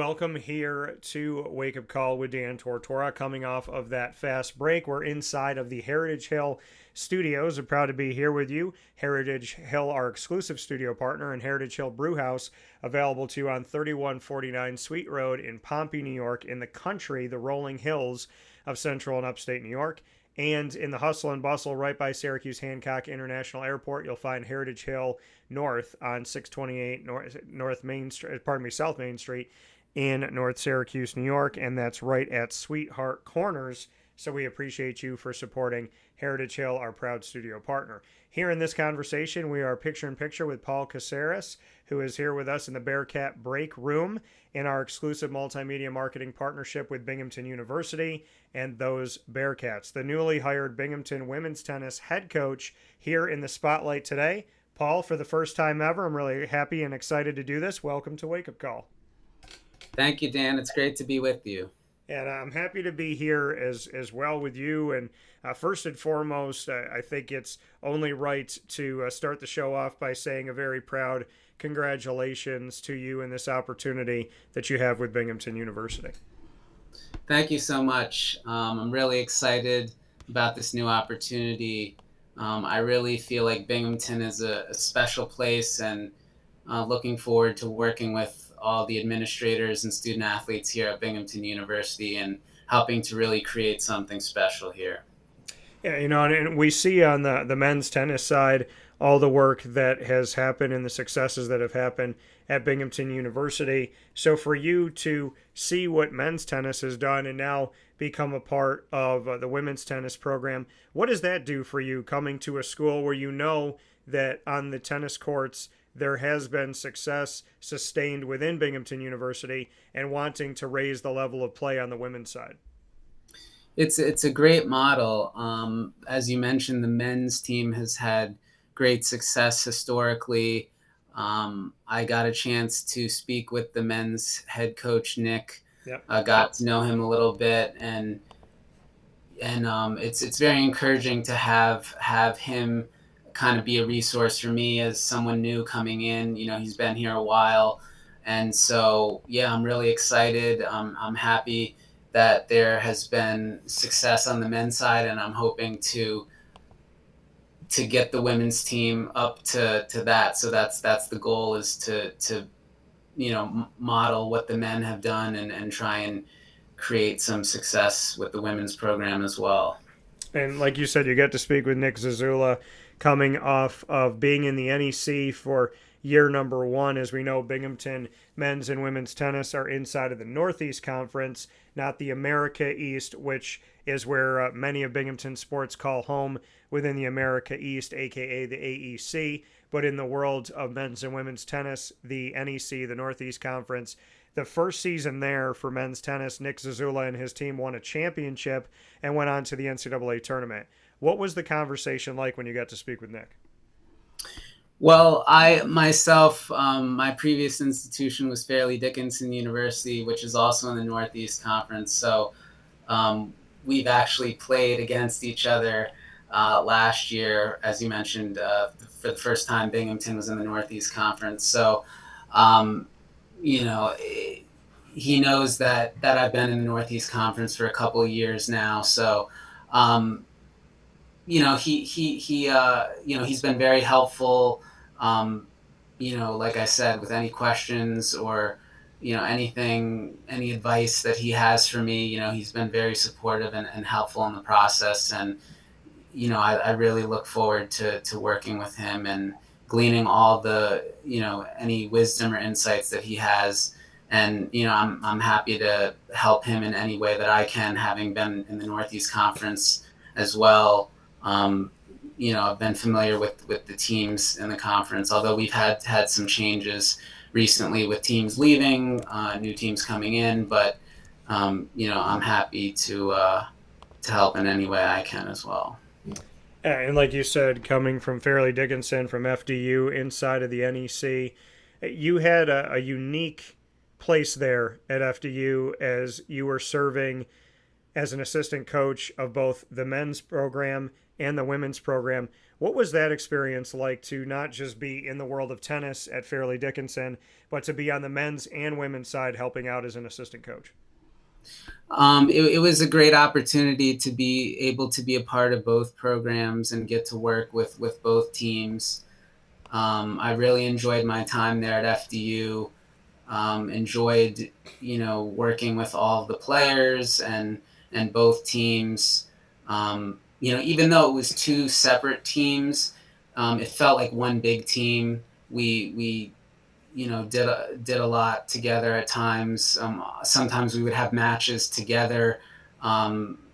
welcome here to Wake Up Call with Dan Tortora. Coming off of that fast break, we're inside of the Heritage Hill Studios. I'm proud to be here with you. Heritage Hill, our exclusive studio partner, and Heritage Hill Brewhouse, available to you on 3149 Sweet Road in Pompey, New York, in the country, the rolling hills of Central and Upstate New York. And in the hustle and bustle right by Syracuse Hancock International Airport, you'll find Heritage Hill North on 628 South Main Street in North Syracuse, New York, and that's right at Sweetheart Corners. So we appreciate you for supporting Heritage Hill, our proud studio partner. Here in this conversation, we are picture in picture with Paul Caceres, who is here with us in the Bearcat Breakroom in our exclusive multimedia marketing partnership with Binghamton University and those Bearcats. The newly hired Binghamton women's tennis head coach here in the spotlight today. Paul, for the first time ever, I'm really happy and excited to do this. Welcome to Wake Up Call. Thank you, Dan. It's great to be with you. And I'm happy to be here as well with you. And first and foremost, I think it's only right to start the show off by saying a very proud congratulations to you in this opportunity that you have with Binghamton University. Thank you so much. I'm really excited about this new opportunity. I really feel like Binghamton is a special place, and looking forward to working with all the administrators and student athletes here at Binghamton University and helping to really create something special here. Yeah, and we see on the men's tennis side all the work that has happened and the successes that have happened at Binghamton University. So for you to see what men's tennis has done and now become a part of the women's tennis program, what does that do for you coming to a school where you know that on the tennis courts there has been success sustained within Binghamton University and wanting to raise the level of play on the women's side? It's a great model. As you mentioned, the men's team has had great success historically. I got a chance to speak with the men's head coach, Nick. Yep. Got to know him a little bit, and it's very encouraging to have him kind of be a resource for me as someone new coming in. He's been here a while, and so I'm really excited. I'm happy that there has been success on the men's side, and I'm hoping to get the women's team up to that. So that's the goal, is to model what the men have done and try and create some success with the women's program as well. And like you said, you got to speak with Nick Zazula coming off of being in the NEC for year number one. As we know, Binghamton men's and women's tennis are inside of the Northeast Conference, not the America East, which is where many of Binghamton sports call home within the America East, aka the AEC. But in the world of men's and women's tennis, the NEC, the Northeast Conference, the first season there for men's tennis, Nick Zazula and his team won a championship and went on to the NCAA tournament. What was the conversation like when you got to speak with Nick? Well, I myself, my previous institution was Fairleigh Dickinson University, which is also in the Northeast Conference. So we've actually played against each other last year. As you mentioned, for the first time, Binghamton was in the Northeast Conference. So, he knows that I've been in the Northeast Conference for a couple of years now. So, he's been very helpful. Like I said, with any questions or any advice that he has for me, he's been very supportive and helpful in the process. And I really look forward to working with him and gleaning all the any wisdom or insights that he has. And I'm happy to help him in any way that I can, having been in the Northeast Conference as well. I've been familiar with the teams in the conference, although we've had some changes recently with teams leaving, new teams coming in. But I'm happy to help in any way I can as well. And like you said, coming from Fairleigh Dickinson, from FDU, inside of the NEC, you had a unique place there at FDU as you were serving as an assistant coach of both the men's program and the women's program. What was that experience like to not just be in the world of tennis at Fairleigh Dickinson, but to be on the men's and women's side helping out as an assistant coach? It was a great opportunity to be able to be a part of both programs and get to work with both teams. I really enjoyed my time there at FDU. Enjoyed, working with all of the players and both teams. Even though it was two separate teams, it felt like one big team. We did a lot together at times. Sometimes we would have matches together.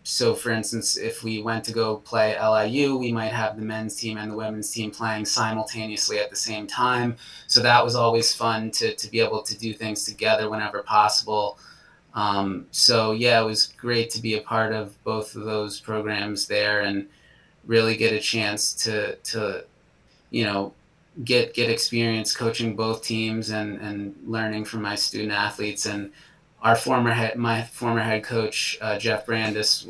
So, for instance, if we went to go play LIU, we might have the men's team and the women's team playing simultaneously at the same time. So that was always fun to be able to do things together whenever possible. So yeah, it was great to be a part of both of those programs there and really get a chance to you know get experience coaching both teams and learning from my student athletes. And my former head coach, Jeff Brandis,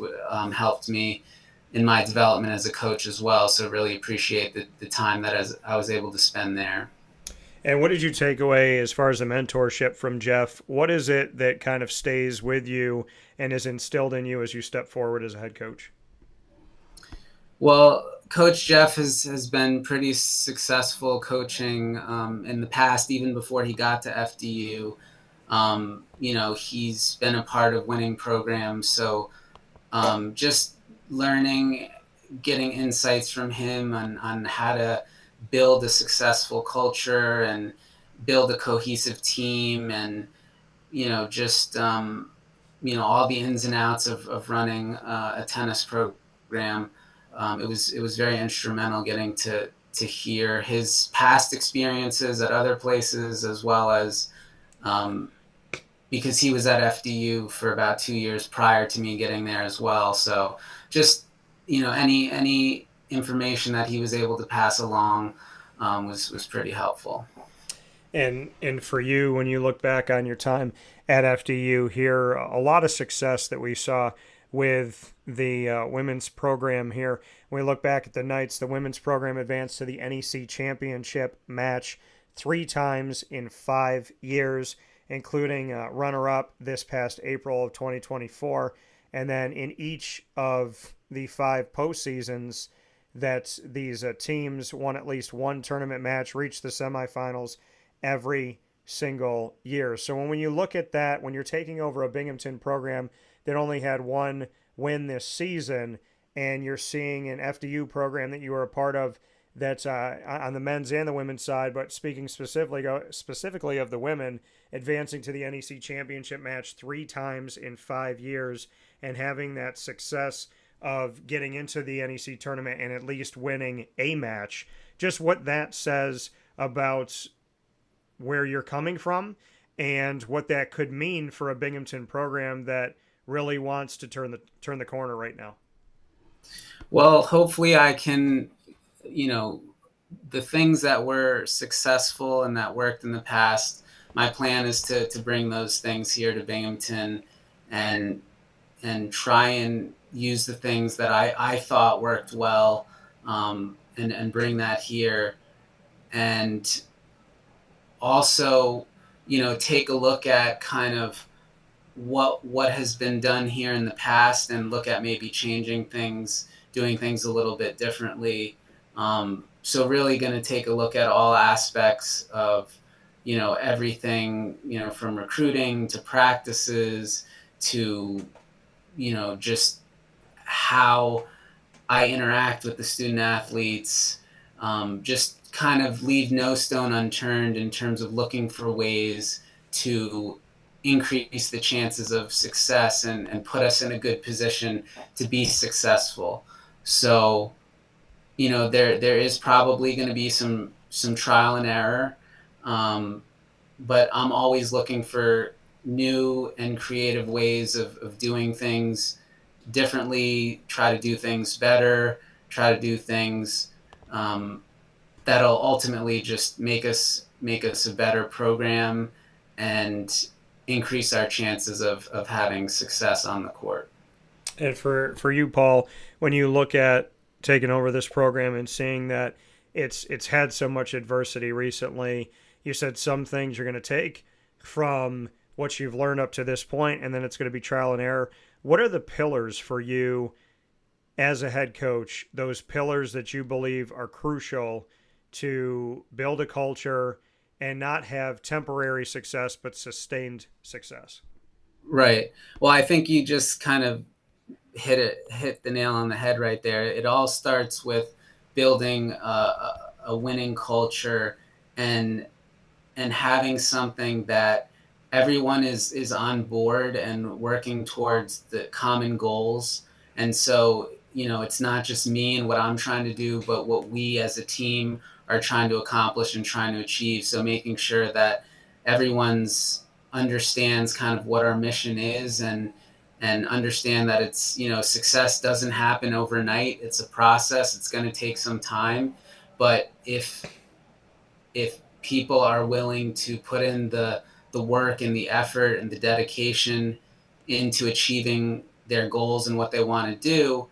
helped me in my development as a coach as well. So really appreciate the time that I was able to spend there. And what did you take away as far as the mentorship from Jeff? What is it that kind of stays with you and is instilled in you as you step forward as a head coach? Well, Coach Jeff has been pretty successful coaching in the past, even before he got to FDU. He's been a part of winning programs. So just learning, getting insights from him on how to build a successful culture and build a cohesive team and, just, all the ins and outs of running a tennis program. It was very instrumental getting to hear his past experiences at other places as well as because he was at FDU for about 2 years prior to me getting there as well. So just any information that he was able to pass along was pretty helpful. And for you, when you look back on your time at FDU here, a lot of success that we saw with the women's program here. When we look back at the Knights, the women's program advanced to the NEC championship match 3 times in 5 years, including runner-up this past April of 2024. And then in each of the 5 postseasons that these teams won at least one tournament match, reached the semifinals every single year. So when you look at that, when you're taking over a Binghamton program that only had one win this season, and you're seeing an FDU program that you were a part of that's on the men's and the women's side, but speaking specifically of the women, advancing to the NEC championship match 3 times in 5 years and having that success of getting into the NEC tournament and at least winning a match, just what that says about where you're coming from and what that could mean for a Binghamton program that really wants to turn the corner right now. Well, hopefully I can, the things that were successful and that worked in the past, my plan is to bring those things here to Binghamton and try and use the things that I thought worked well and bring that here. And also, take a look at kind of what has been done here in the past and look at maybe changing things, doing things a little bit differently. So really going to take a look at all aspects of, everything, from recruiting to practices to, just how I interact with the student athletes, just kind of leave no stone unturned in terms of looking for ways to increase the chances of success and put us in a good position to be successful. So, there is probably going to be some trial and error, but I'm always looking for new and creative ways of doing things differently, try to do things better, try to do things that'll ultimately just make us a better program and increase our chances of having success on the court. And for you, Paul, when you look at taking over this program and seeing that it's had so much adversity recently. You said some things you're going to take from what you've learned up to this point, and then it's going to be trial and error. What are the pillars for you as a head coach? Those pillars that you believe are crucial to build a culture and not have temporary success but sustained success. Right. Well, I think you just kind of hit the nail on the head right there. It all starts with building a winning culture and having something that everyone is on board and working towards the common goals. And so, it's not just me and what I'm trying to do, but what we as a team are trying to accomplish and trying to achieve. So making sure that everyone's understands kind of what our mission is, and understand that it's, success doesn't happen overnight. It's a process. It's going to take some time. But if people are willing to put in the work and the effort and the dedication into achieving their goals and what they want to do,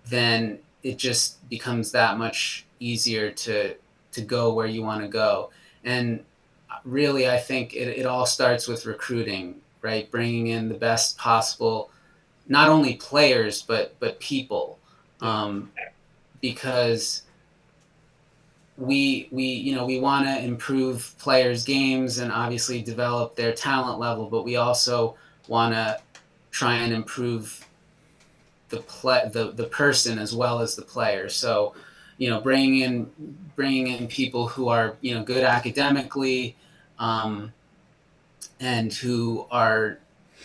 then it just becomes that much easier to go where you want to go. And really, I think it all starts with recruiting, right? Bringing in the best possible, not only players, but people. Yeah. Because we want to improve players' games and obviously develop their talent level, but we also want to try and improve the person as well as the player. So, bringing in people who are, good academically, and who are,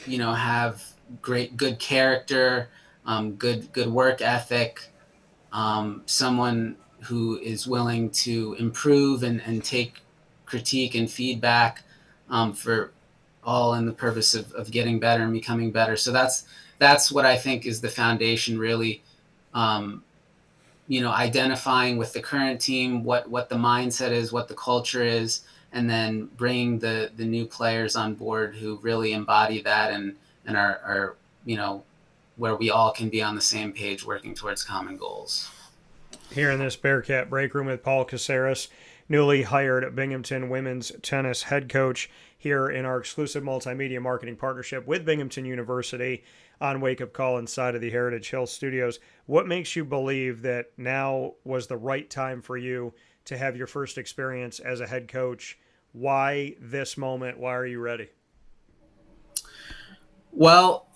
have good character, good work ethic, someone who is willing to improve and take critique and feedback, for all in the purpose of getting better and becoming better. So that's what I think is the foundation, really. Identifying with the current team, what the mindset is, what the culture is, and then bringing the new players on board who really embody that and are where we all can be on the same page working towards common goals. Here in this Bearcat Breakroom with Paul Caceres, newly hired Binghamton women's tennis head coach, here in our exclusive multimedia marketing partnership with Binghamton University on Wake Up Call inside of the Heritage Hill Studios. What makes you believe that now was the right time for you to have your first experience as a head coach? Why this moment? Why are you ready? Well,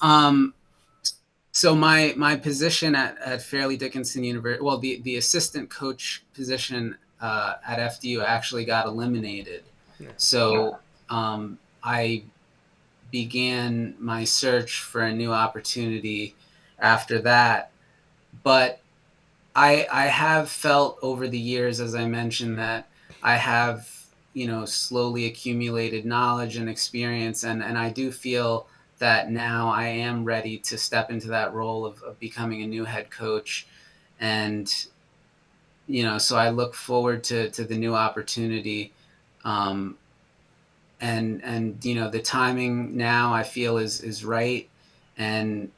so my position at Fairleigh Dickinson University, well, the assistant coach position at FDU actually got eliminated. Yeah. So I began my search for a new opportunity after that. But I have felt over the years, as I mentioned, that I have, slowly accumulated knowledge and experience. And I do feel that now I am ready to step into that role of becoming a new head coach. And, so I look forward to the new opportunity. And the timing now I feel is right. And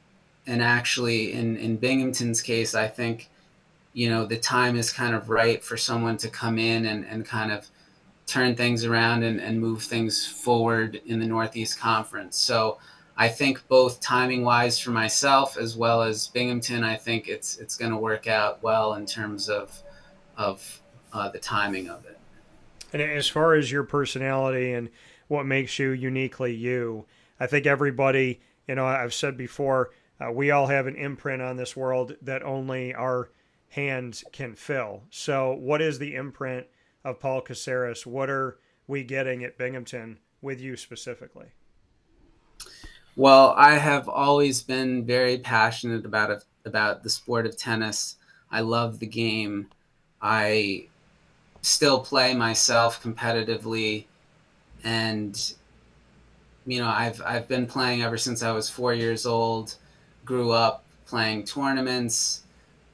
actually in Binghamton's case, I think, the time is kind of right for someone to come in and kind of turn things around and move things forward in the Northeast Conference. So I think both timing wise for myself as well as Binghamton, I think it's going to work out well in terms of the timing of it. And as far as your personality and what makes you uniquely you, I think everybody, I've said before, we all have an imprint on this world that only our hands can fill. So, what is the imprint of Paul Caceres? What are we getting at Binghamton with you specifically? Well, I have always been very passionate about the sport of tennis. I love the game. I still play myself competitively, and I've been playing ever since I was 4 years old. Grew up playing tournaments,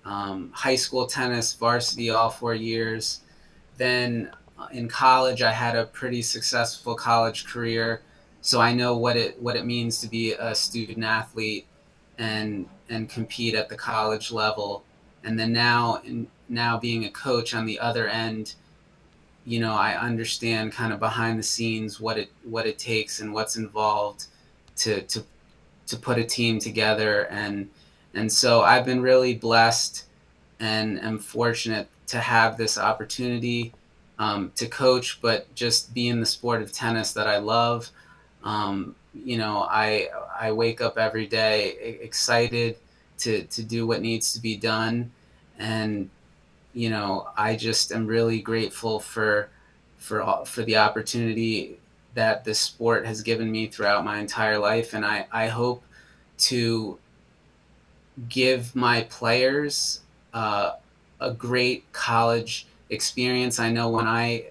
high school tennis, varsity all 4 years. Then in college, I had a pretty successful college career, so I know what it means to be a student athlete and compete at the college level. And then now being a coach on the other end, I understand kind of behind the scenes what it takes and what's involved to put a team together. And so I've been really blessed and am fortunate to have this opportunity to coach, but just be in the sport of tennis that I love. I wake up every day excited to do what needs to be done, and I just am really grateful for the opportunity that this sport has given me throughout my entire life, and I hope to give my players a great college experience. I know when I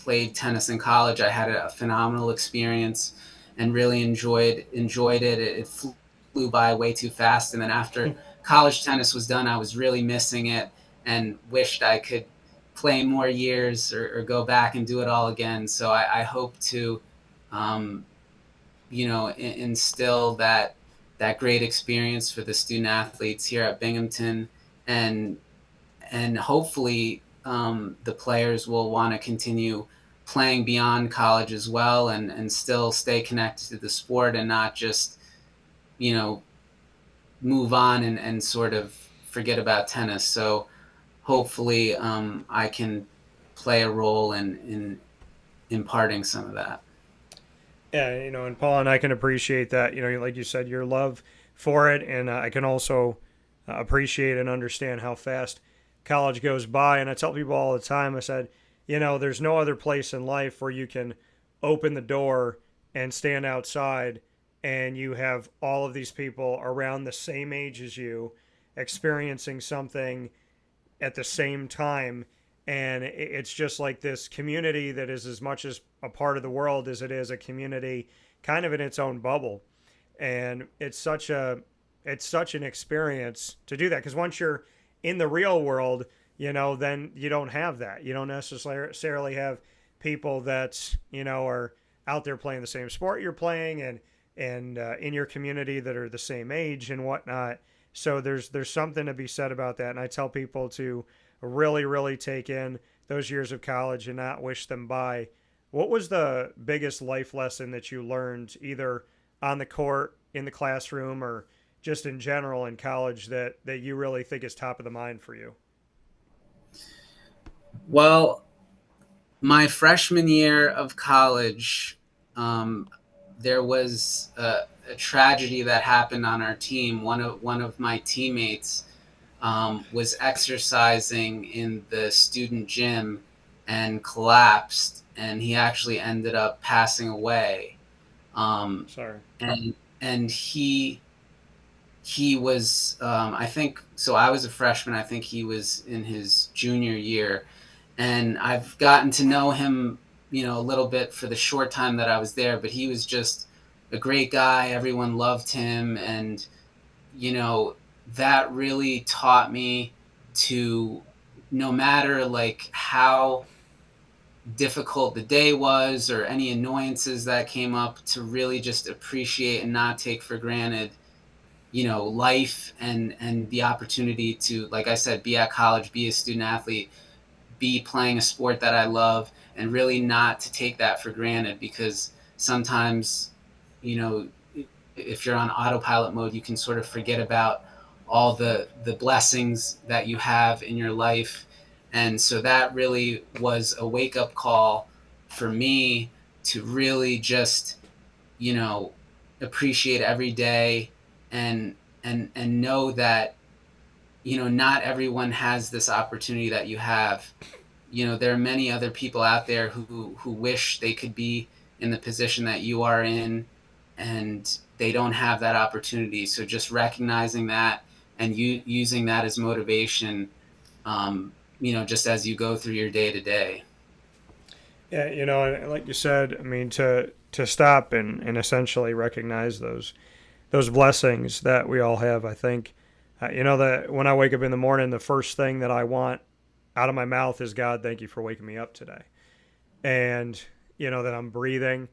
played tennis in college, I had a phenomenal experience and really enjoyed it. It flew by way too fast, and then after college tennis was done, I was really missing it and wished I could play more years or go back and do it all again. So I hope to um, instill that great experience for the student athletes here at Binghamton, and hopefully the players will want to continue playing beyond college as well, and still stay connected to the sport and not just you know move on and sort of forget about tennis. So hopefully I can play a role in imparting some of that. Yeah, and Paul and I can appreciate that. Like you said, your love for it, and I can also appreciate and understand how fast college goes by. And I tell people all the time, I said, there's no other place in life where you can open the door and stand outside, and you have all of these people around the same age as you experiencing something at the same time. And it's just like this community that is as much as a part of the world as it is a community kind of in its own bubble. And it's such an experience to do that, because once you're in the real world, then you don't have that. You don't necessarily have people that are out there playing the same sport you're playing, and in your community that are the same age and whatnot. So there's something to be said about that. And I tell people to really, really take in those years of college and not wish them by. What was the biggest life lesson that you learned, either on the court, in the classroom, or just in general in college, that you really think is top of the mind for you? Well, my freshman year of college, um, there was a tragedy that happened on our team. One of my teammates was exercising in the student gym and collapsed, and he actually ended up passing away. Um, Sorry. and and he was, I think, so I was a freshman. I think he was in his junior year, and I've gotten to know him, a little bit for the short time that I was there. But he was just a great guy. Everyone loved him, and you know that really taught me to, no matter like how difficult the day was or any annoyances that came up, to really just appreciate and not take for granted life, and the opportunity to, like I said, be at college, be a student athlete, be playing a sport that I love, and really not to take that for granted. Because sometimes, you know, if you're on autopilot mode, you can sort of forget about all the blessings that you have in your life. And so that really was a wake up call for me to really just, you know, appreciate every day, and and know that not everyone has this opportunity that you have. There are many other people out there who wish they could be in the position that you are in, and they don't have that opportunity. So just recognizing that, and using that as motivation, just as you go through your day to day. Yeah, and like you said, I mean, to stop and essentially recognize those blessings that we all have. I think, that when I wake up in the morning, the first thing that I want out of my mouth is, God, thank you for waking me up today. And, that I'm breathing,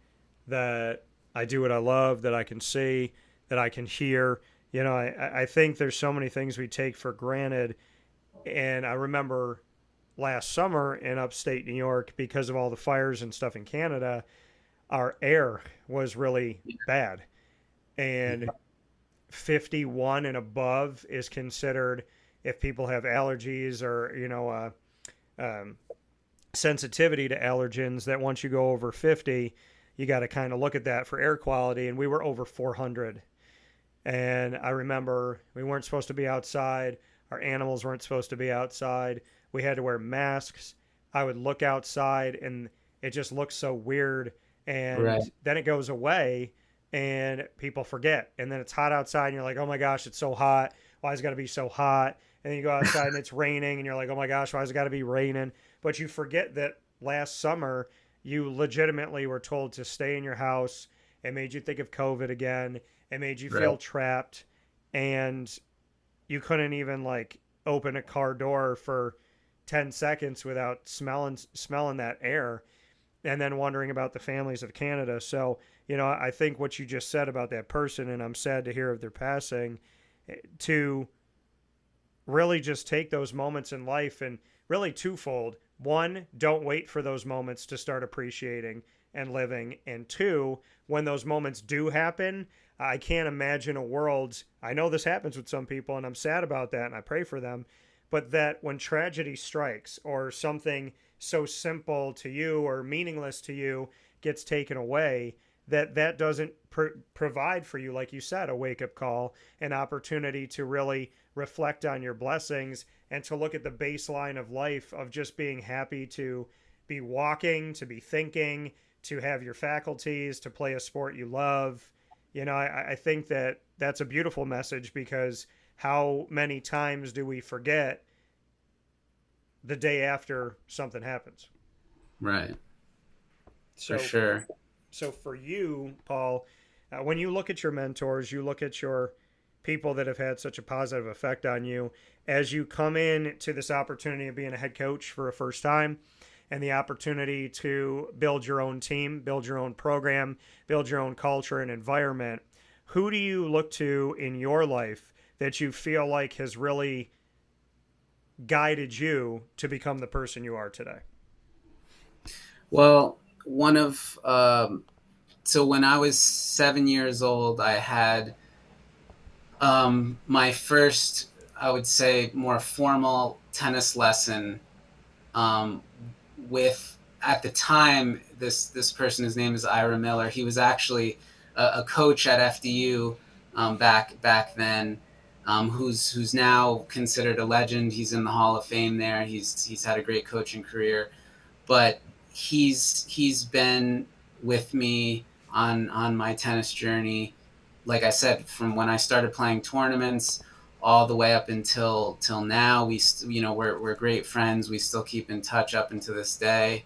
that I do what I love, that I can see, that I can hear. I think there's so many things we take for granted And I remember last summer in upstate New York, because of all the fires and stuff in Canada, our air was really bad. And 51 and above is considered, if people have allergies or, um, sensitivity to allergens, that once you go over 50, you got to kind of look at that for air quality. And we were over 400. And I remember we weren't supposed to be outside. Our animals weren't supposed to be outside. We had to wear masks. I would look outside and it just looks so weird. And Right. then it goes away and people forget. And then it's hot outside and you're like, oh my gosh, it's so hot. Why is it got to be so hot? And then you go outside and it's raining and you're like, oh my gosh, why is it got to be raining? But you forget that last summer you legitimately were told to stay in your house. It made you think of COVID again. It made you feel Right. trapped, and you couldn't even like open a car door for 10 seconds without smelling that air, and then wondering about the families of Canada. So, I think what you just said about that person, and I'm sad to hear of their passing, to really just take those moments in life, and really twofold. One, don't wait for those moments to start appreciating and living. And two, when those moments do happen, I can't imagine a world. I know this happens with some people, and I'm sad about that, and I pray for them. But that when tragedy strikes or something so simple to you or meaningless to you gets taken away, that doesn't provide for you, like you said, a wake up call, an opportunity to really reflect on your blessings and to look at the baseline of life of just being happy to be walking, to be thinking, to have your faculties, to play a sport you love. I think that that's a beautiful message, because how many times do we forget the day after something happens? Right. For So, sure. so for you, Paul, when you look at your mentors, you look at your people that have had such a positive effect on you, as you come in to this opportunity of being a head coach for a first time, and the opportunity to build your own team, build your own program, build your own culture and environment. Who do you look to in your life that you feel like has really guided you to become the person you are today? Well, one of so when I was 7 years old, I had my first, I would say, more formal tennis lesson um, with, at the time, this person. His name is Ira Miller. He was actually a coach at FDU back then, who's now considered a legend. He's in the Hall of Fame there. He's had a great coaching career, but he's been with me on my tennis journey, like I said, from when I started playing tournaments all the way up until till now. We're great friends. We still keep in touch up until this day.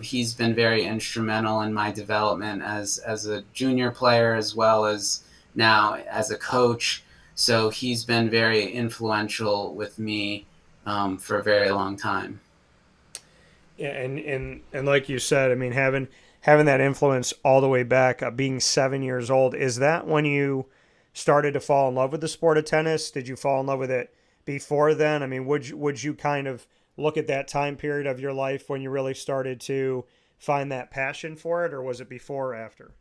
He's been very instrumental in my development as a junior player, as well as now as a coach. So he's been very influential with me for a very long time. Yeah, and like you said, I mean, having that influence all the way back, being 7 years old, is that when you started to fall in love with the sport of tennis? Did you fall in love with it before then? I mean, would you kind of look at that time period of your life when you really started to find that passion for it, or was it before or after?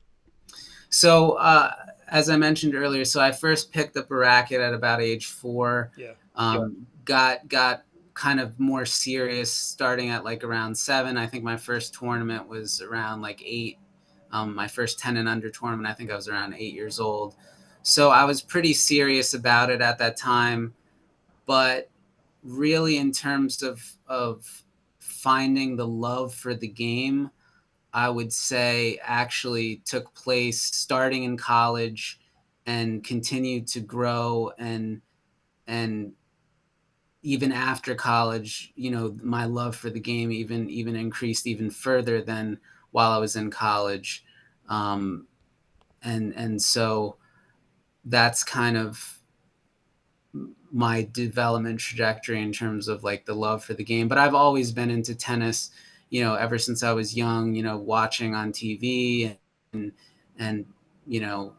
So, as I mentioned earlier, so I first picked up a racket at about age 4. Yeah. Got kind of more serious starting at like around 7. I think my first tournament was around like 8. My first 10 and under tournament, I think I was around 8 years old. So I was pretty serious about it at that time. But really, in terms of finding the love for the game, I would say actually took place starting in college and continued to grow, and even after college, my love for the game even increased even further than while I was in college. Um, and so that's kind of my development trajectory in terms of like the love for the game. But I've always been into tennis, ever since I was young, watching on TV, and you know,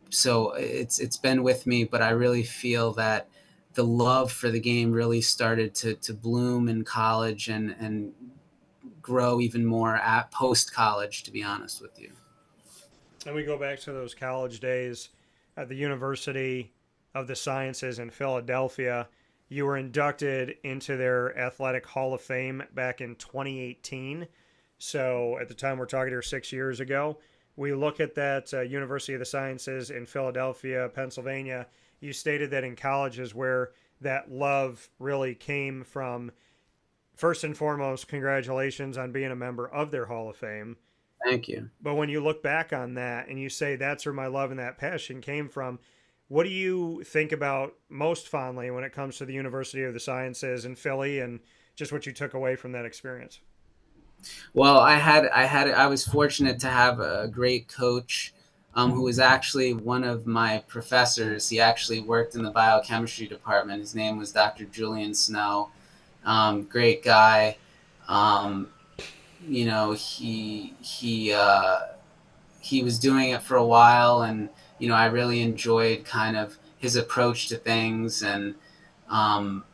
so it's been with me. But I really feel that the love for the game really started to bloom in college and grow even more at post college, to be honest with you. And we go back to those college days at the University of the Sciences in Philadelphia. You were inducted into their Athletic Hall of Fame back in 2018. So at the time we're talking here 6 years ago, we look at that University of the Sciences in Philadelphia, Pennsylvania. You stated that in college is where that love really came from. First and foremost, congratulations on being a member of their Hall of Fame. Thank you. But when you look back on that and you say that's where my love and that passion came from, what do you think about most fondly when it comes to the University of the Sciences in Philly and just what you took away from that experience? Well, I was fortunate to have a great coach who was actually one of my professors. He actually worked in the biochemistry department. His name was Dr. Julian Snow. Great guy. Um, you know, he was doing it for a while, and I really enjoyed kind of his approach to things. And um,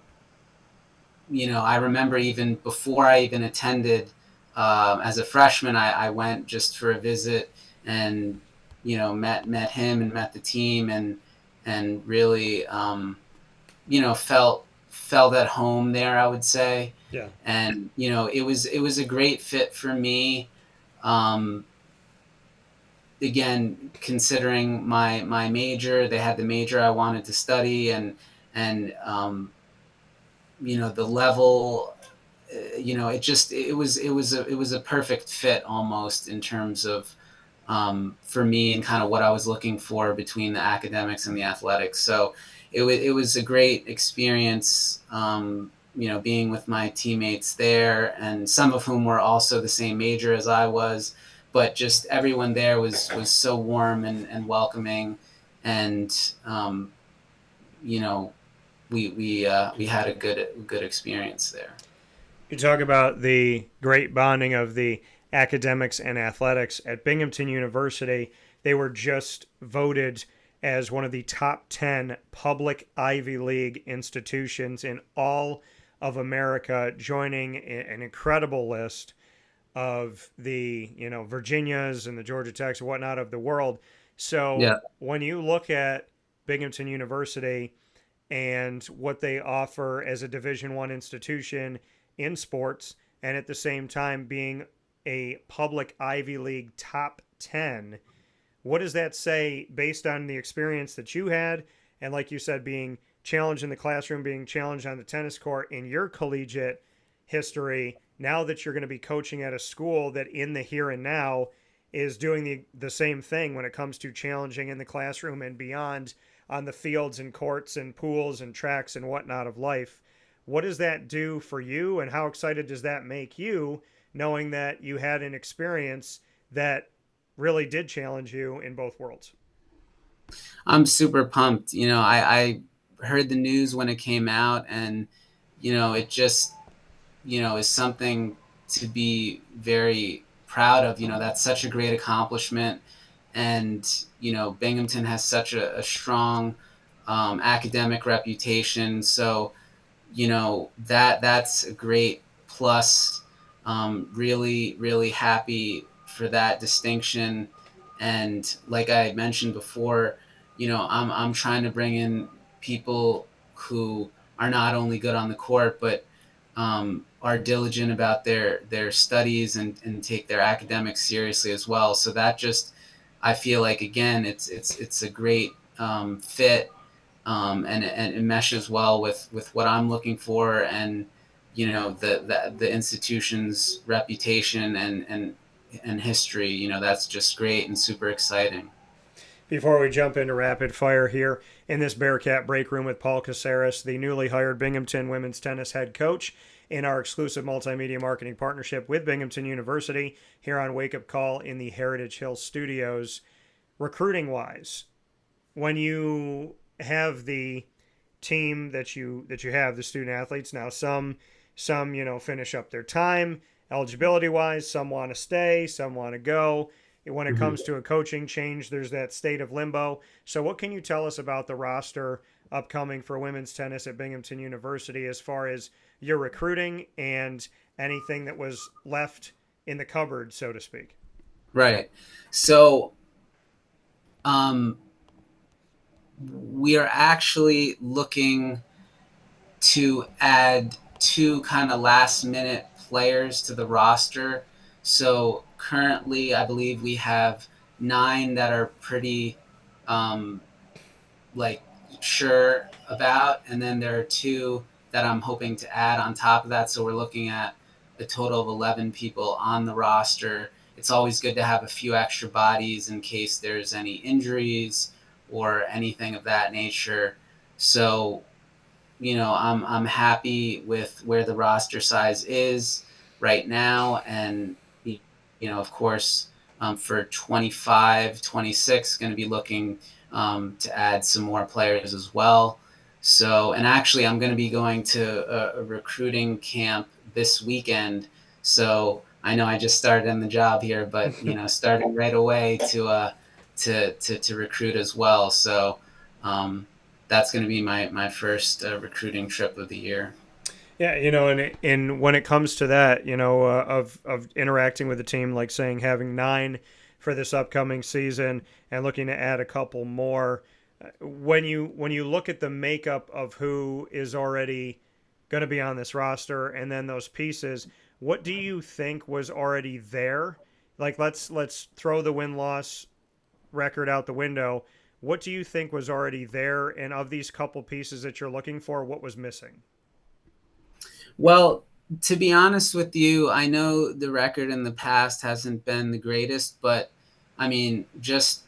I remember even before I even attended, as a freshman, I went just for a visit, and met him and met the team, and really felt at home there, I would say. Yeah. And it was a great fit for me. Um, Again, considering my major, they had the major I wanted to study, and the level. It was a perfect fit almost in terms of, for me, and kind of what I was looking for between the academics and the athletics. So it was a great experience, being with my teammates there, and some of whom were also the same major as I was, but just everyone there was so warm and welcoming, and you know we had a good experience there. You talk about the great bonding of the academics and athletics at Binghamton University. They were just voted as one of the top 10 public Ivy League institutions in all of America, joining an incredible list of the, Virginias and the Georgia Techs and whatnot of the world. So Yeah. when you look at Binghamton University and what they offer as a Division I institution in sports, and at the same time being a public Ivy League top 10, what does that say based on the experience that you had? And like you said, being challenged in the classroom, being challenged on the tennis court in your collegiate history, now that you're going to be coaching at a school that in the here and now is doing the same thing when it comes to challenging in the classroom and beyond on the fields and courts and pools and tracks and whatnot of life. What does that do for you, and how excited does that make you, knowing that you had an experience that really did challenge you in both worlds? I'm super pumped. I heard the news when it came out, and it just is something to be very proud of. That's such a great accomplishment, and Binghamton has such a strong academic reputation. So that's a great plus. Really, really happy for that distinction. And like I mentioned before, I'm trying to bring in people who are not only good on the court, but are diligent about their studies, and take their academics seriously as well. So that just, I feel like, again, it's a great fit, and it meshes well with what I'm looking for, and the institution's reputation and history. That's just great and super exciting. Before we jump into rapid fire here in this Bearcat break room with Paul Caceres, the newly hired Binghamton women's tennis head coach, in our exclusive multimedia marketing partnership with Binghamton University here on Wake Up Call in the Heritage Hill Studios. Recruiting wise, when you have the team that you have, the student athletes, now some finish up their time eligibility wise, some want to stay, some want to go. When it Mhm. comes to a coaching change, there's that state of limbo. So what can you tell us about the roster upcoming for women's tennis at Binghamton University as far as your recruiting and anything that was left in the cupboard, so to speak? Right. So, um, we are actually looking to add two kind of last minute players to the roster. So currently, I believe we have 9 that are pretty um, like sure about, and then there are 2 that I'm hoping to add on top of that. So we're looking at a total of 11 people on the roster. It's always good to have a few extra bodies in case there's any injuries or anything of that nature. So I'm happy with where the roster size is right now, and of course, for 25, 26, going to be looking to add some more players as well. So, and actually, I'm going to be going to a recruiting camp this weekend. So I know I just started in the job here, but starting right away to recruit as well. So. That's going to be my first recruiting trip of the year. Yeah, and when it comes to that, of interacting with the team, like saying having 9 for this upcoming season and looking to add a couple more, when you look at the makeup of who is already going to be on this roster and then those pieces, what do you think was already there? Like let's throw the win-loss record out the window. What do you think was already there, and of these couple pieces that you're looking for, what was missing? Well, to be honest with you, I know the record in the past hasn't been the greatest, but I mean, just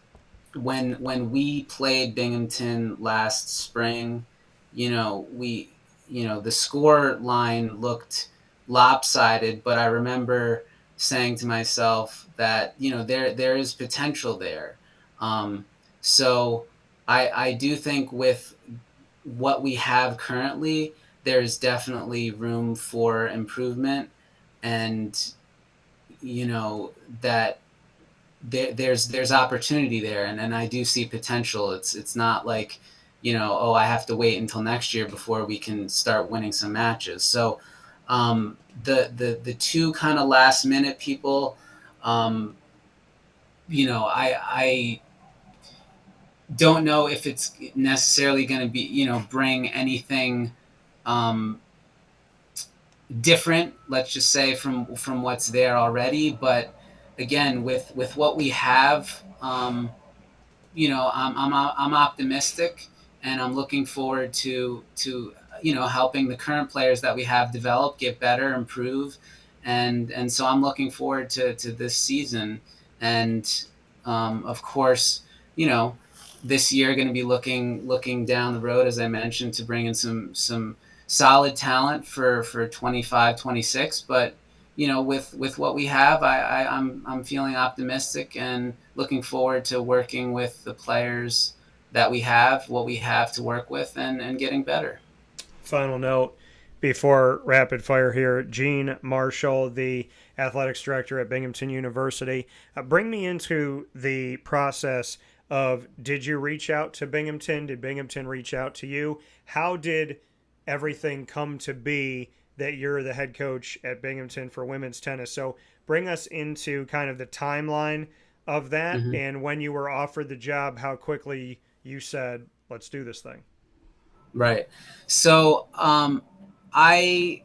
when we played Binghamton last spring, the score line looked lopsided, but I remember saying to myself that there is potential there. Um, so I do think with what we have currently, there's definitely room for improvement, and that there's opportunity there, and I do see potential. It's not like oh, I have to wait until next year before we can start winning some matches. So the two kind of last minute people, um, I don't know if it's necessarily going to be bring anything um, different, let's just say, from what's there already. But again, with what we have, I'm optimistic, and I'm looking forward to helping the current players that we have develop, get better, improve, and so I'm looking forward to this season, and of course, you know, this year going to be looking down the road, as I mentioned, to bring in some solid talent for 25, 26. But with what we have, I'm feeling optimistic and looking forward to working with the players that we have, what we have to work with, and getting better. Final note before rapid fire here: Gene Marshall, the athletics director at Binghamton University. Bring me into the process of, did you reach out to Binghamton? Did Binghamton reach out to you? How did everything come to be that you're the head coach at Binghamton for women's tennis? So bring us into kind of the timeline of that, Mm-hmm. and when you were offered the job, how quickly you said, let's do this thing. Right. So I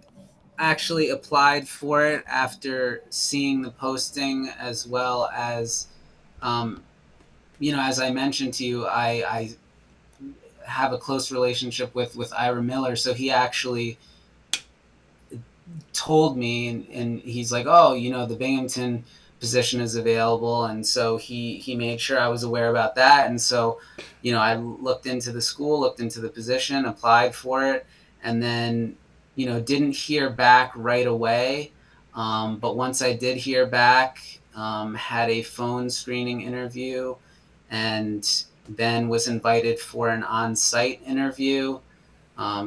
actually applied for it after seeing the posting, as well as, um, as I mentioned to you, I have a close relationship with Ira Miller. So he actually told me, and he's like, oh, the Binghamton position is available. And so he made sure I was aware about that. And so, I looked into the school, looked into the position, applied for it, and then, didn't hear back right away. But once I did hear back, had a phone screening interview, and then was invited for an on-site interview.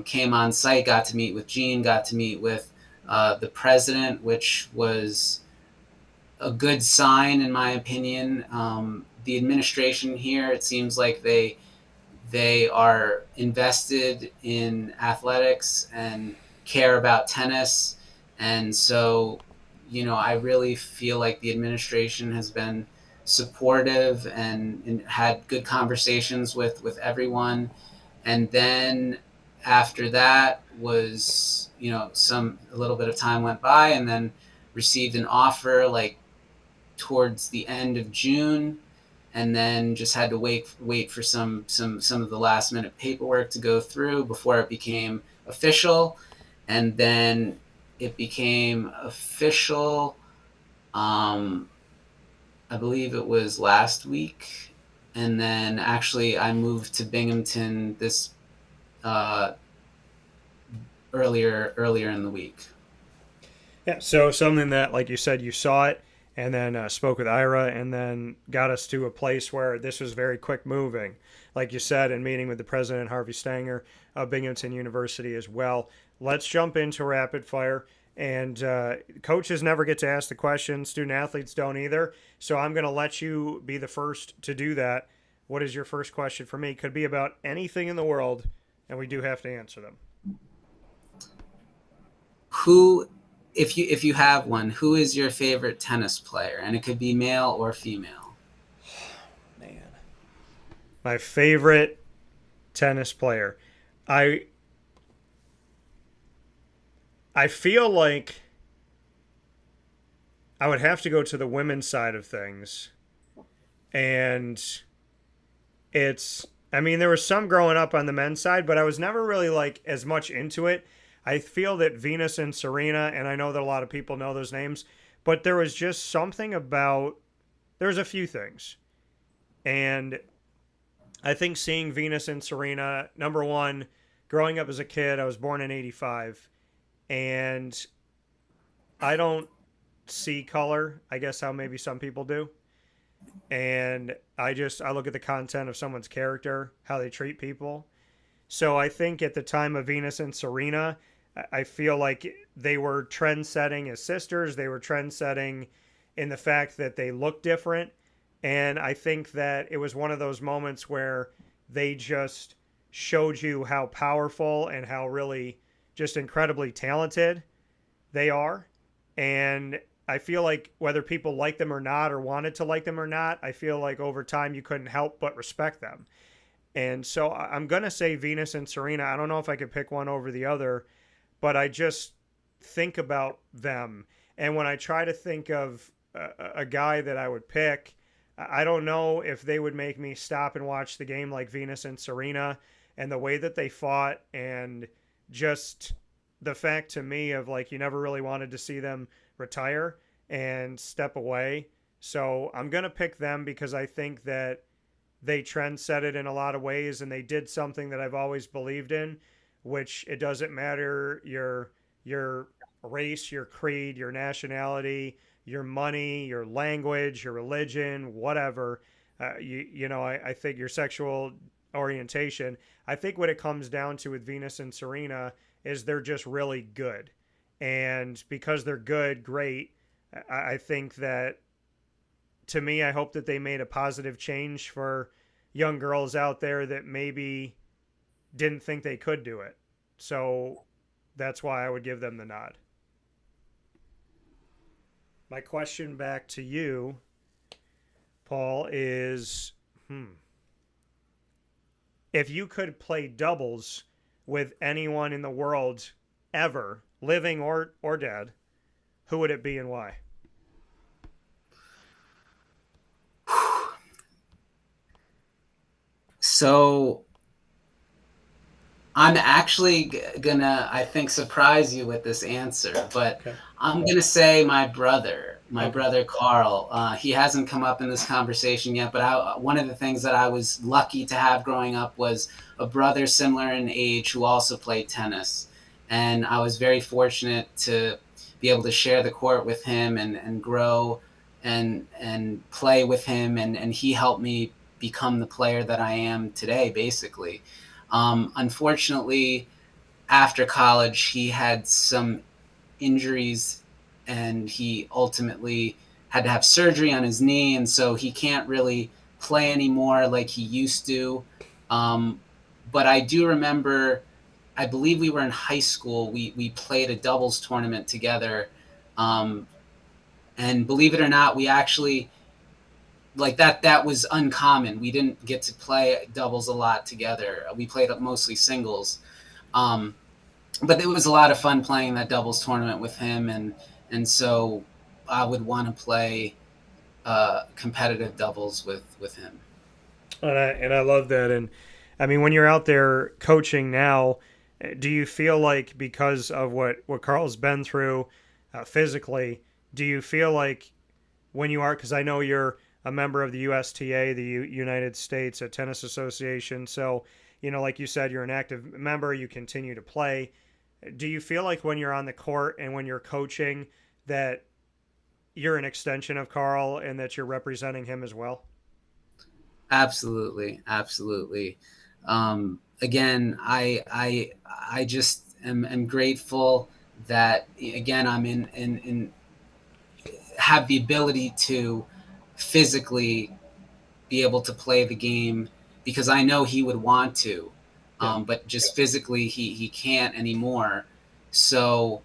Came on site, got to meet with Gene, got to meet with the president, which was a good sign in my opinion. The administration here, it seems like they they are invested in athletics and care about tennis. And so, I really feel like the administration has been supportive and had good conversations with everyone. And then after that was, a little bit of time went by, and then received an offer like towards the end of June, and then just had to wait for some of the last minute paperwork to go through before it became official. And then it became official, um, I believe it was last week. And then actually I moved to Binghamton this uh, earlier in the week. Yeah, so something that, like you said, you saw it and then spoke with Ira and then got us to a place where this was very quick moving. Like you said, in meeting with the president, Harvey Stanger of Binghamton University as well. Let's jump into rapid fire. And coaches never get to ask the question, student athletes don't either. So I'm going to let you be the first to do that. What is your first question for me? Could be about anything in the world, and we do have to answer them. Who, if you have one, who is your favorite tennis player? And it could be male or female. Man, my favorite tennis player. I I feel like I would have to go to the women's side of things. And I mean, there was some growing up on the men's side, but I was never really like as much into it. I feel that Venus and Serena, and I know that a lot of people know those names, but there was just something about, there's a few things. And I think seeing Venus and Serena, number one, growing up as a kid, I was born in 85, and I don't see color, I guess how maybe some people do. And I look at the content of someone's character, how they treat people. So I think at the time of Venus and Serena, I feel like they were trend setting as sisters. They were trend setting in the fact that they look different. And I think that it was one of those moments where they just showed you how powerful and how really just incredibly talented they are. And I feel like whether people like them or not, or wanted to like them or not, I feel like over time you couldn't help but respect them. And so I'm going to say Venus and Serena. I don't know if I could pick one over the other, but I just think about them. And when I try to think of a guy that I would pick, I don't know if they would make me stop and watch the game like Venus and Serena, and the way that they fought, and just the fact to me of like you never really wanted to see them retire and step away. So I'm going to pick them because I think that they trend set it in a lot of ways, and they did something that I've always believed in, which it doesn't matter your race, your creed, your nationality, your money, your language, your religion, whatever. I think your sexual orientation. I think what it comes down to with Venus and Serena is they're just really good. And because they're good, great. I think that, to me, I hope that they made a positive change for young girls out there that maybe didn't think they could do it. So that's why I would give them the nod. My question back to you, Paul, is if you could play doubles with anyone in the world ever, living or dead, who would it be and why? So I'm actually gonna, I think, surprise you with this answer, but Okay. I'm gonna say my Okay. brother Carl. He hasn't come up in this conversation yet, but one of the things that I was lucky to have growing up was a brother similar in age who also played tennis, and I was very fortunate to be able to share the court with him and grow and play with him, and he helped me become the player that I am today, basically. Unfortunately, after college, he had some injuries, and he ultimately had to have surgery on his knee, and so he can't really play anymore like he used to. But I do remember, I believe we were in high school. We played a doubles tournament together. Um, and believe it or not, we actually, like that was uncommon. We didn't get to play doubles a lot together. We played mostly singles. Um, but it was a lot of fun playing that doubles tournament with him, and so I would want to play competitive doubles with him. And I love that. And I mean, when you're out there coaching now, do you feel like because of what Carl's been through physically, do you feel like when you are, because I know you're a member of the USTA, the United States Tennis Association, so like you said, you're an active member, you continue to play. Do you feel like when you're on the court and when you're coaching that you're an extension of Carl and that you're representing him as well? Absolutely, absolutely. Again, I just am grateful that again I'm in have the ability to physically be able to play the game, because I know he would want to, Yeah. but just physically he can't anymore. So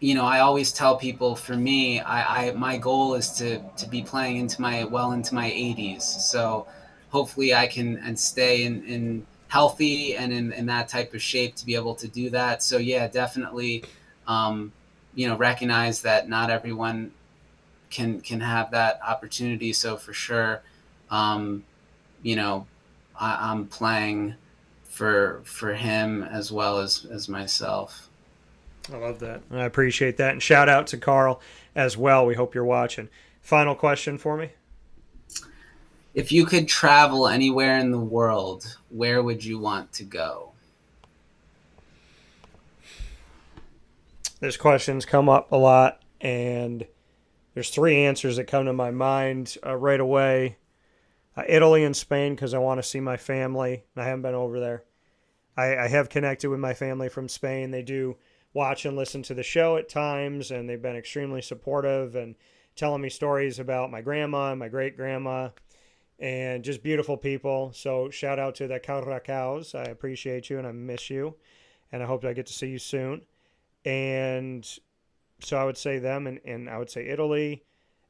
I always tell people, for me, I my goal is to be playing into my 80s. So hopefully I can and stay in healthy and in that type of shape to be able to do that. So yeah, definitely, um, recognize that not everyone can have that opportunity. So for sure, um, you know, I'm playing for him as well as myself. I love that. I appreciate that. And shout out to Carl as well. We hope you're watching. Final question for me. If you could travel anywhere in the world, where would you want to go? This question's come up a lot, and there's three answers that come to my mind right away. Italy and Spain, because I want to see my family. I haven't been over there. I have connected with my family from Spain. They do watch and listen to the show at times, and they've been extremely supportive and telling me stories about my grandma and my great grandma and just beautiful people. So shout out to the Caracaos. I appreciate you and I miss you, and I hope I get to see you soon. And so I would say them, and I would say Italy.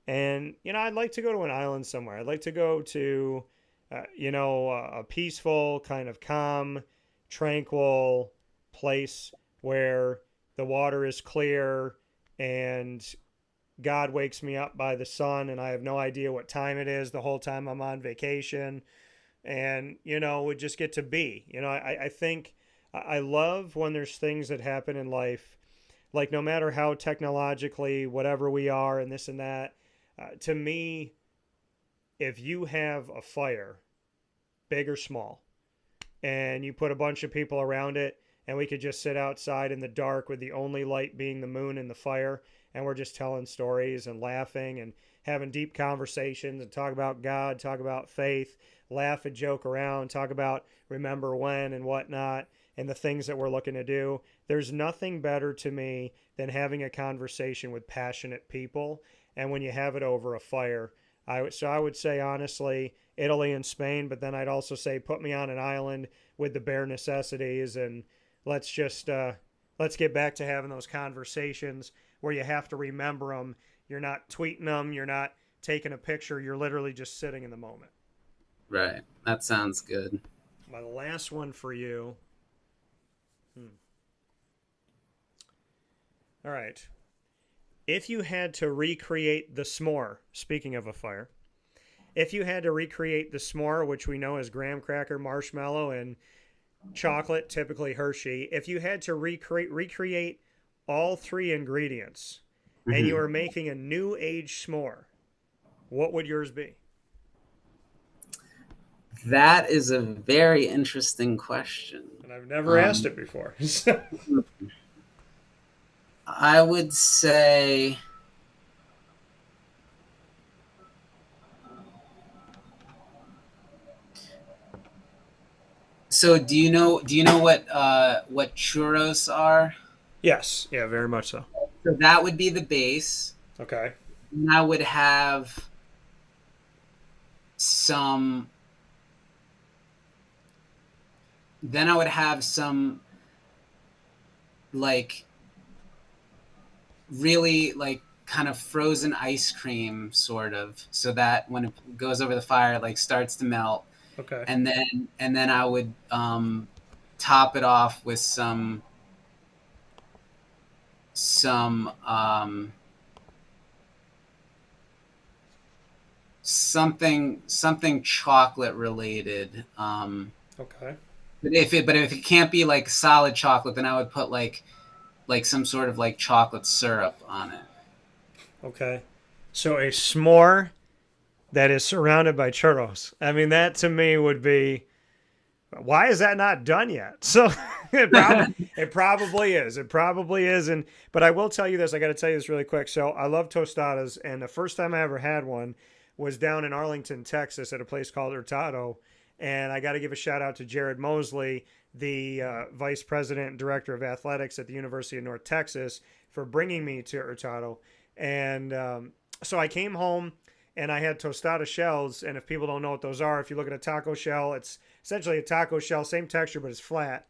And I'd like to go to an island somewhere. I'd like to go to a peaceful, kind of calm, tranquil place where the water is clear and God wakes me up by the sun and I have no idea what time it is the whole time I'm on vacation, and would just get to be. I think I love when there's things that happen in life, like no matter how technologically whatever we are and this and that, to me, if you have a fire, big or small, and you put a bunch of people around it, and we could just sit outside in the dark with the only light being the moon and the fire, and we're just telling stories and laughing and having deep conversations and talk about God, talk about faith, laugh and joke around, talk about remember when and whatnot, and the things that we're looking to do. There's nothing better to me than having a conversation with passionate people, and when you have it over a fire. So I would say honestly Italy and Spain, but then I'd also say put me on an island with the bare necessities, and let's just let's get back to having those conversations where you have to remember them. You're not tweeting them, you're not taking a picture, you're literally just sitting in the moment. Right. That sounds good. My last one for you. All right. If you had to recreate the s'more, speaking of a fire, if you had to recreate the s'more, which we know is graham cracker, marshmallow, and chocolate, typically Hershey, if you had to recreate all three ingredients and you Mm-hmm. were making a new age s'more, what would yours be? That is a very interesting question. And I've never asked Um, it before. I would say, so do you know what churros are? Yes. Yeah, very much so. So that would be the base. Okay. And I would have some then I would have some like really like kind of frozen ice cream sort of, so that when it goes over the fire it like starts to melt. Okay. And then I would top it off with some something chocolate related. Okay. But if it can't be like solid chocolate, then I would put like some sort of like chocolate syrup on it. Okay. So a s'more that is surrounded by churros. I mean, that to me would be, why is that not done yet? So it probably is. It probably is. And but I will tell you this. I got to tell you this really quick. So I love tostadas, and the first time I ever had one was down in Arlington, Texas, at a place called Hurtado. And I got to give a shout out to Jared Mosley, the vice president and director of athletics at the University of North Texas, for bringing me to Hurtado. And so I came home and I had tostada shells. And if people don't know what those are, if you look at a taco shell, it's essentially a taco shell, same texture, but it's flat.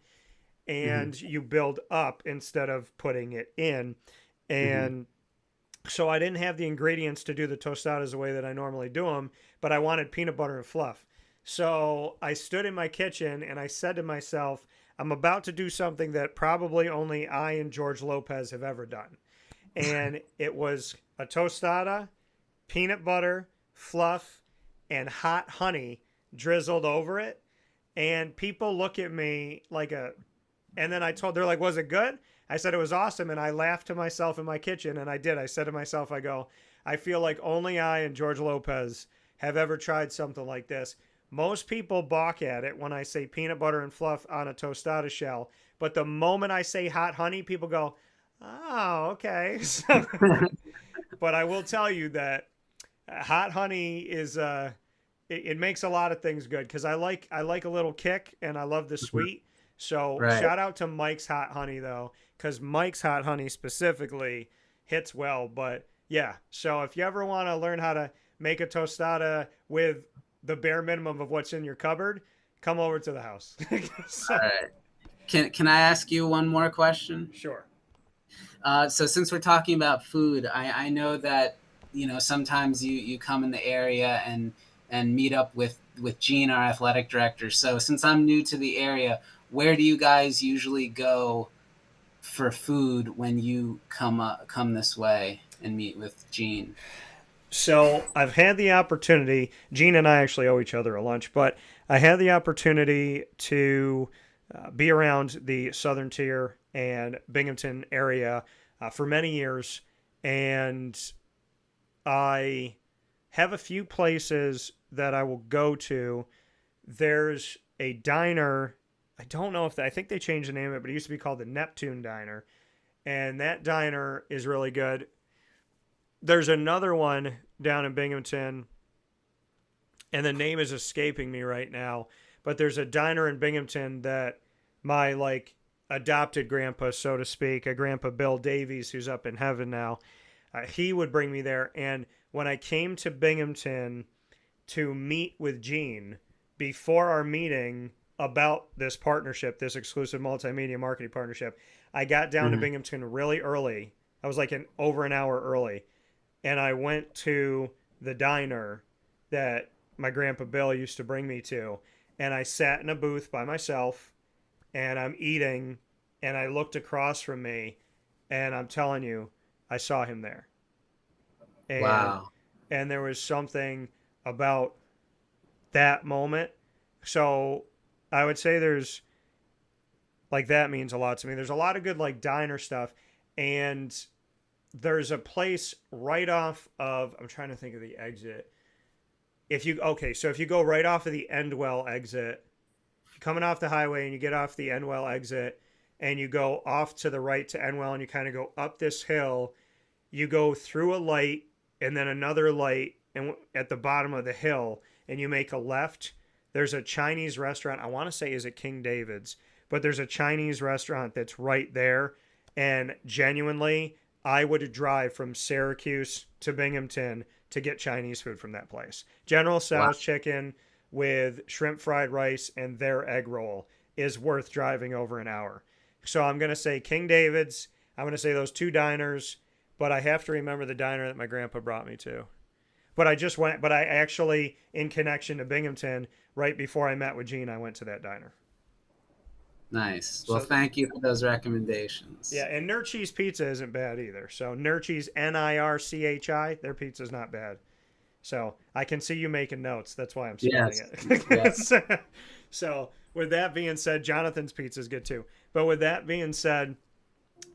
Mm-hmm. And you build up instead of putting it in. Mm-hmm. And so I didn't have the ingredients to do the tostadas the way that I normally do them, but I wanted peanut butter and fluff. So I stood in my kitchen and I said to myself, I'm about to do something that probably only I and George Lopez have ever done. And it was a tostada, peanut butter, fluff, and hot honey drizzled over it. And people look at me like a, and then they're like, was it good? I said it was awesome. And I laughed to myself in my kitchen. And I did. I said to myself, I go, I feel like only I and George Lopez have ever tried something like this. Most people balk at it when I say peanut butter and fluff on a tostada shell. But the moment I say hot honey, people go, oh, okay. But I will tell you that hot honey is it makes a lot of things good because I like a little kick and I love the sweet. So Right. shout out to Mike's Hot Honey though, because Mike's Hot Honey specifically hits well. But yeah, so if you ever want to learn how to make a tostada with the bare minimum of what's in your cupboard, come over to the house. All So, right. Can I ask you one more question? sure. So since we're talking about food, I know that sometimes you come in the area and meet up with Gene, our athletic director. So since I'm new to the area, where do you guys usually go for food when you come this way and meet with Gene? So I've had the opportunity. Gene and I actually owe each other a lunch, but I had the opportunity to be around the Southern Tier and Binghamton area for many years, and I have a few places that I will go to. There's a diner. I don't know if I think they changed the name of it, but it used to be called the Neptune Diner, and that diner is really good. There's another one down in Binghamton, and the name is escaping me right now. But there's a diner in Binghamton that my like adopted grandpa, so to speak, a grandpa Bill Davies, who's up in heaven now, he would bring me there. And when I came to Binghamton to meet with Gene before our meeting about this partnership, this exclusive multimedia marketing partnership, I got down to Mm-hmm. Binghamton really early. I was like over an hour early, and I went to the diner that my grandpa Bill used to bring me to, and I sat in a booth by myself, and I'm eating, and I looked across from me, and I'm telling you, I saw him there, and Wow. there was something about that moment. So I would say there's like that means a lot to me. There's a lot of good like diner stuff, and there's a place right off of, I'm trying to think of the exit. If you okay, so if you go right off of the Endwell exit, coming off the highway and you get off the Endwell exit and you go off to the right to Endwell and you kind of go up this hill, you go through a light and then another light and at the bottom of the hill and you make a left. There's a Chinese restaurant. I want to say is it King David's, but there's a Chinese restaurant that's right there. And genuinely, I would drive from Syracuse to Binghamton to get Chinese food from that place. General Wow. Tso's chicken with shrimp fried rice and their egg roll. is worth driving over an hour. So I'm going to say King David's. I'm going to say those two diners, but I have to remember the diner that my grandpa brought me to. But I actually, in connection to Binghamton, right before I met with Gene, I went to that diner. Nice. Well, So, thank you for those recommendations. yeah, and Nurchi's pizza isn't bad either. So Nurchi's, Nirchi, their pizza's not bad. So I can see you making notes. That's why I'm spelling Yes. Yes. it. So with that being said, Jonathan's pizza is good too. But with that being said,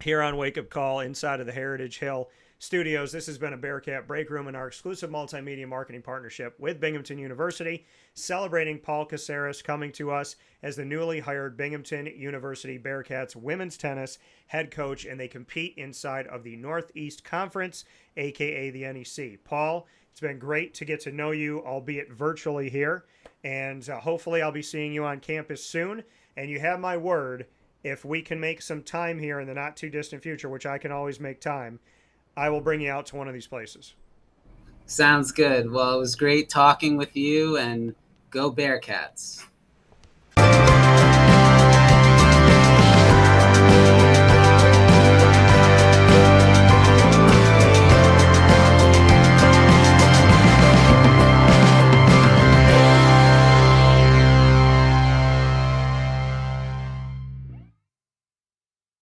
here on Wake Up Call inside of the Heritage Hill Studios, this has been a Bearcat Breakroom in our exclusive multimedia marketing partnership with Binghamton University, celebrating Paul Caceres coming to us as the newly hired Binghamton University Bearcats women's tennis head coach, and they compete inside of the Northeast Conference, aka the NEC. Paul, it's been great to get to know you, albeit virtually here, and hopefully I'll be seeing you on campus soon. And you have my word, if we can make some time here in the not too distant future, which I can always make time, I will bring you out to one of these places. Sounds good. Well, it was great talking with you, and go Bearcats.